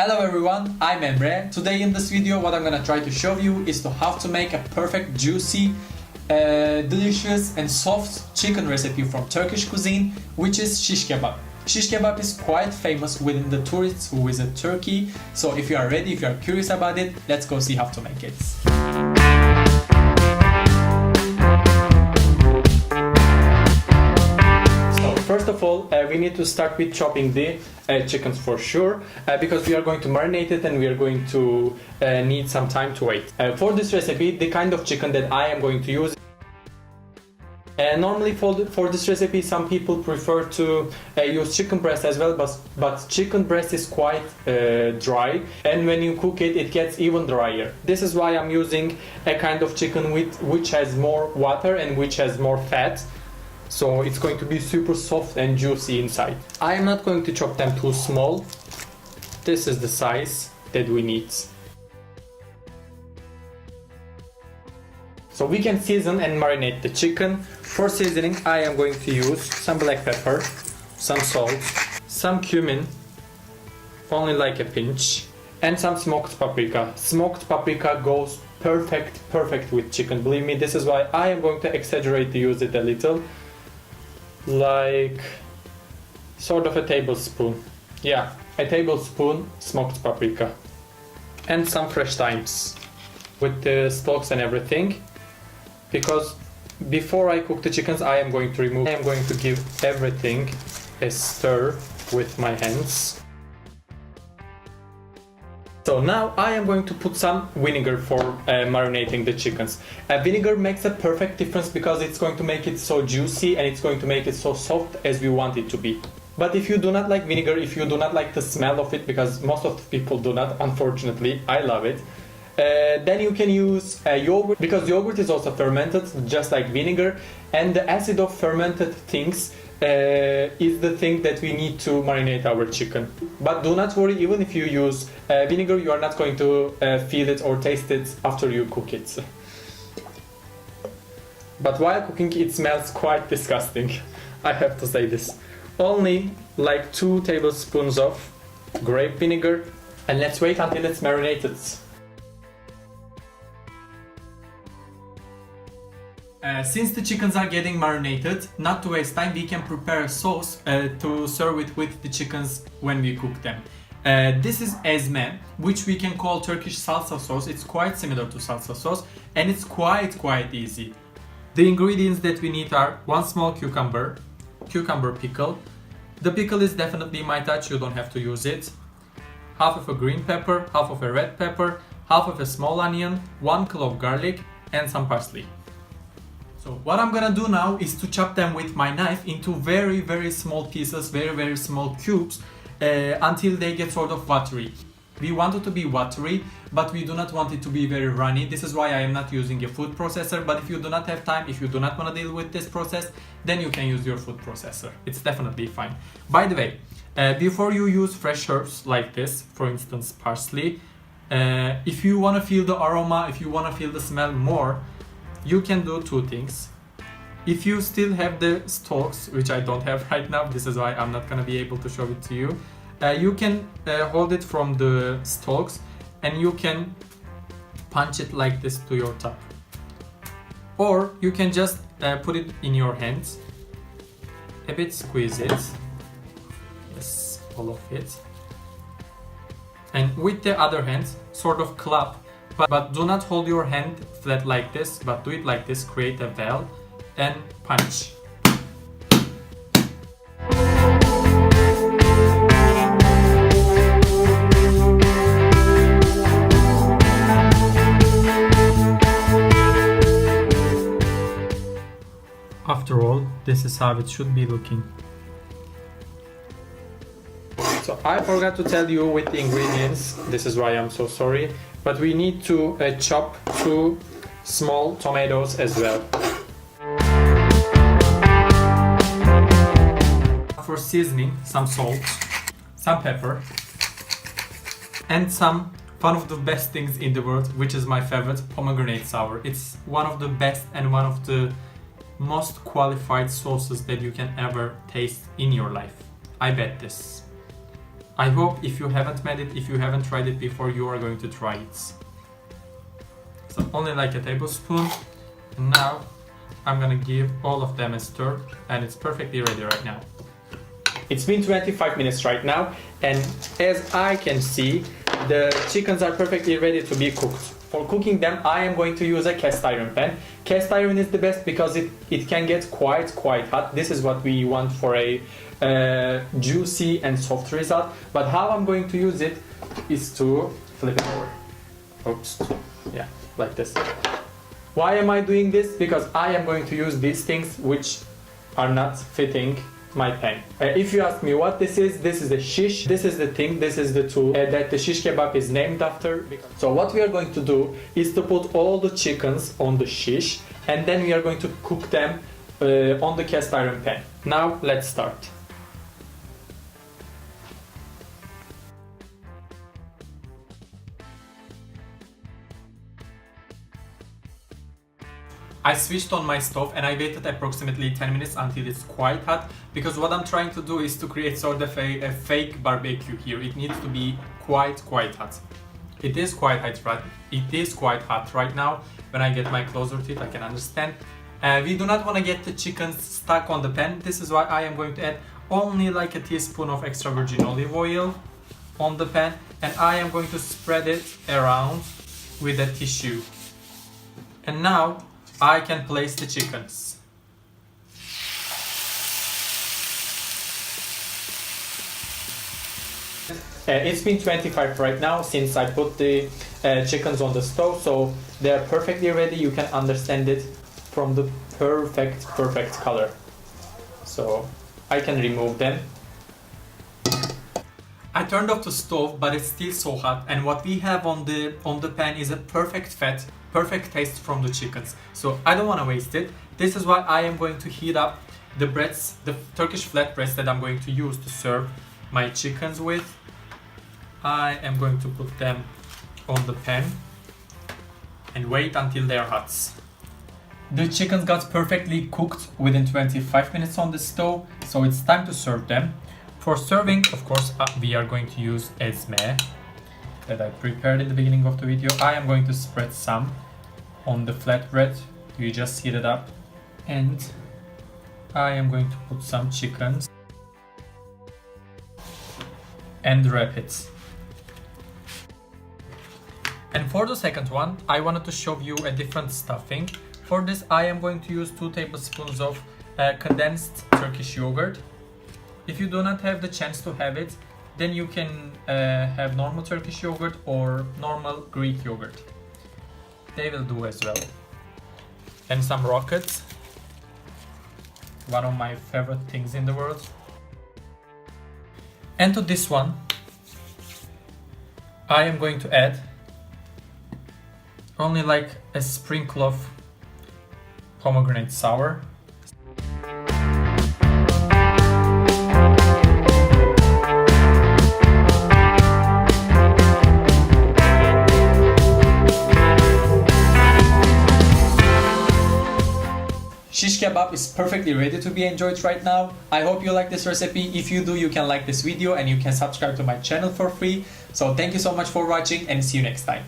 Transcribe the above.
Hello everyone, I'm Emre. Today in this video what I'm gonna try to show you is to how to make a perfect juicy, delicious and soft chicken recipe from Turkish cuisine, which is shish kebab. Shish kebab is quite famous within the tourists who visit Turkey, so if you are ready, if you are curious about it, let's go see how to make it. First of all, we need to start with chopping the chickens for sure, because we are going to marinate it and we are going to need some time to wait. For this recipe, the kind of chicken that I am going to use, normally for this recipe some people prefer to use chicken breast as well, but chicken breast is quite dry, and when you cook it, it gets even drier. This is why I'm using a kind of chicken which has more water and which has more fat. So it's going to be super soft and juicy inside. I am not going to chop them too small. This is the size that we need. So we can season and marinate the chicken. For seasoning, I am going to use some black pepper, some salt, some cumin, only like a pinch, and some smoked paprika. Smoked paprika goes perfect with chicken. Believe me, this is why I am going to exaggerate to use it a little. Like sort of a tablespoon. Yeah, a tablespoon smoked paprika. And some fresh thymes with the stalks and everything. Because before I cook the chickens, I am going to give everything a stir with my hands. So now I am going to put some vinegar for marinating the chickens. Vinegar makes a perfect difference because it's going to make it so juicy and it's going to make it so soft as we want it to be. But if you do not like vinegar, if you do not like the smell of it, because most of the people do not, unfortunately, I love it, then you can use yogurt, because yogurt is also fermented just like vinegar, and the acid of fermented things is the thing that we need to marinate our chicken. But do not worry, even if you use vinegar, you are not going to feel it or taste it after you cook it. But while cooking, it smells quite disgusting. I have to say this. Only like 2 tablespoons of grape vinegar, and let's wait until it's marinated. Since the chickens are getting marinated, not to waste time, we can prepare a sauce to serve it with the chickens when we cook them. This is Ezme, which we can call Turkish salsa sauce. It's quite similar to salsa sauce and it's quite easy. The ingredients that we need are 1 small cucumber pickle. The pickle is definitely my touch, you don't have to use it. Half of a green pepper, half of a red pepper, half of a small onion, 1 clove garlic and some parsley. So what I'm gonna do now is to chop them with my knife into very small pieces, very small cubes, until they get sort of watery. We want it to be watery, but we do not want it to be very runny. This is why I am not using a food processor, but if you do not have time, if you do not want to deal with this process, then you can use your food processor. It's definitely fine. By the way, before you use fresh herbs like this, for instance parsley, if you want to feel the aroma, if you want to feel the smell more, you can do 2 things. If you still have the stalks, which I don't have right now, this is why I'm not gonna be able to show it to you, you can hold it from the stalks and you can punch it like this to your top. Or you can just put it in your hands, a bit squeeze it, yes, all of it, and with the other hand sort of clap. But do not hold your hand flat like this, but do it like this, create a valve and punch. After all, this is how it should be looking. So I forgot to tell you with the ingredients, this is why I'm so sorry. But we need to chop 2 small tomatoes as well. For seasoning, some salt, some pepper, and one of the best things in the world, which is my favorite, pomegranate sour. It's one of the best and one of the most qualified sauces that you can ever taste in your life. I bet this. I hope if you haven't made it, if you haven't tried it before, you are going to try it. So only like a tablespoon. And now I'm gonna give all of them a stir, and it's perfectly ready right now. It's been 25 minutes right now, and as I can see, the chickens are perfectly ready to be cooked. For cooking them, I am going to use a cast iron pan. Cast iron is the best because it can get quite hot. This is what we want for a juicy and soft result. But how I'm going to use it is to flip it over. Oops. Yeah, like this. Why am I doing this? Because I am going to use these things which are not fitting my pan. If you ask me what this is a shish. This is the thing, this is the tool that the shish kebab is named after. So what we are going to do is to put all the chickens on the shish, and then we are going to cook them on the cast iron pan. Now let's start. I switched on my stove and I waited approximately 10 minutes until it's quite hot, because what I'm trying to do is to create sort of a fake barbecue here. It needs to be quite hot. It is quite hot right now. When I get my closer to it, I can understand. We do not want to get the chickens stuck on the pan. This is why I am going to add only like a teaspoon of extra virgin olive oil on the pan, and I am going to spread it around with a tissue. And now I can place the chickens. It's been 25 right now since I put the chickens on the stove, so they're perfectly ready. You can understand it from the perfect color. So I can remove them. I turned off the stove, but it's still so hot, and what we have on the pan is a perfect fat, perfect taste from the chickens. So I don't want to waste it. This is why I am going to heat up the breads, the Turkish flat breads that I'm going to use to serve my chickens with. I am going to put them on the pan and wait until they're hot. The chickens got perfectly cooked within 25 minutes on the stove, so it's time to serve them. For serving, of course, we are going to use Ezme that I prepared in the beginning of the video. I am going to spread some on the flatbread. You just heat it up, and I am going to put some chickens and wrap it. And for the second one, I wanted to show you a different stuffing. For this, I am going to use 2 tablespoons of condensed Turkish yogurt. If you do not have the chance to have it, then you can have normal Turkish yogurt or normal Greek yogurt. They will do as well. And some rockets, one of my favorite things in the world. And to this one, I am going to add only like a sprinkle of pomegranate sour. Shish kebab is perfectly ready to be enjoyed right now. I hope you like this recipe. If you do, you can like this video and you can subscribe to my channel for free. So thank you so much for watching, and see you next time.